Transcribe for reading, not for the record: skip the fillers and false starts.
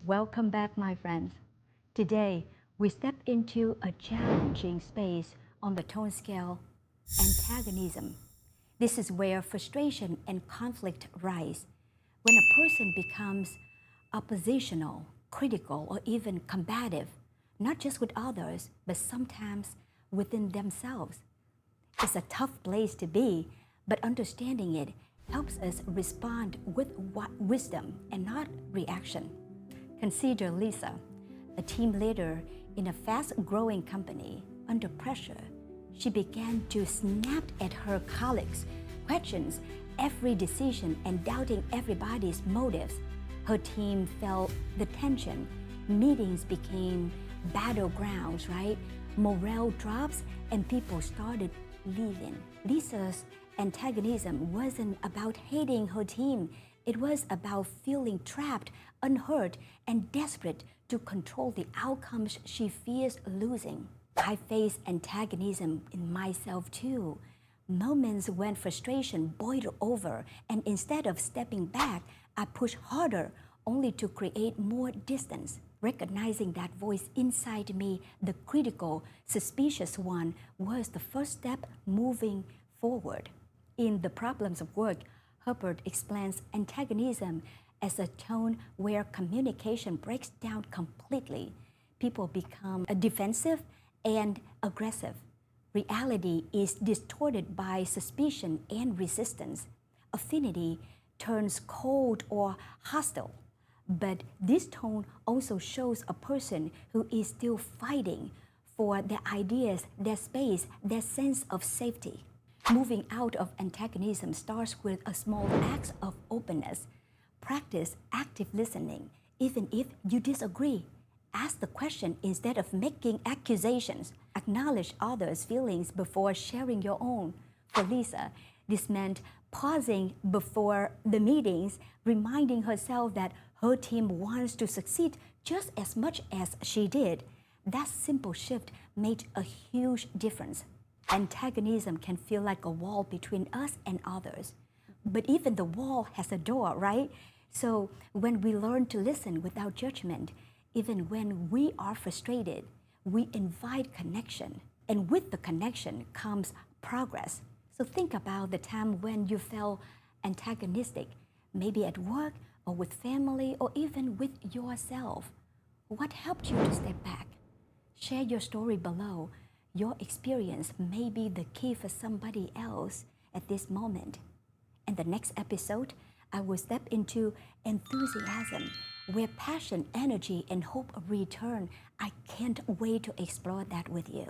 Welcome back, my friends. Today, we step into a challenging space on the tone scale, antagonism. This is where frustration and conflict rise. When a person becomes oppositional, critical, or even combative, not just with others, but sometimes within themselves. It's a tough place to be, but understanding it helps us respond with wisdom and not reaction. Consider Lisa, a team leader in a fast-growing company. Under pressure, she began to snap at her colleagues, questions every decision and doubting everybody's motives. Her team felt the tension. Meetings became battlegrounds, right? Morale drops and people started leaving. Lisa's antagonism wasn't about hating her team. It was about feeling trapped, unheard, and desperate to control the outcomes she fears losing. I face antagonism in myself too. Moments when frustration boiled over, and instead of stepping back, I push harder only to create more distance. Recognizing that voice inside me, the critical, suspicious one, was the first step moving forward. In The Problems of Work, Hubbard explains antagonism as a tone where communication breaks down completely. People become defensive and aggressive. Reality is distorted by suspicion and resistance. Affinity turns cold or hostile. But this tone also shows a person who is still fighting for their ideas, their space, their sense of safety. Moving out of antagonism starts with a small act of openness. Practice active listening, even if you disagree. Ask the question instead of making accusations. Acknowledge others' feelings before sharing your own. For Lisa, this meant pausing before the meetings, reminding herself that her team wants to succeed just as much as she did. That simple shift made a huge difference. Antagonism can feel like a wall between us and others. But even the wall has a door, right? So when we learn to listen without judgment, even when we are frustrated, we invite connection. And with the connection comes progress. So think about the time when you felt antagonistic, maybe at work or with family or even with yourself. What helped you to step back? Share your story below. Your experience may be the key for somebody else at this moment. In the next episode, I will step into enthusiasm, where passion, energy, and hope return. I can't wait to explore that with you.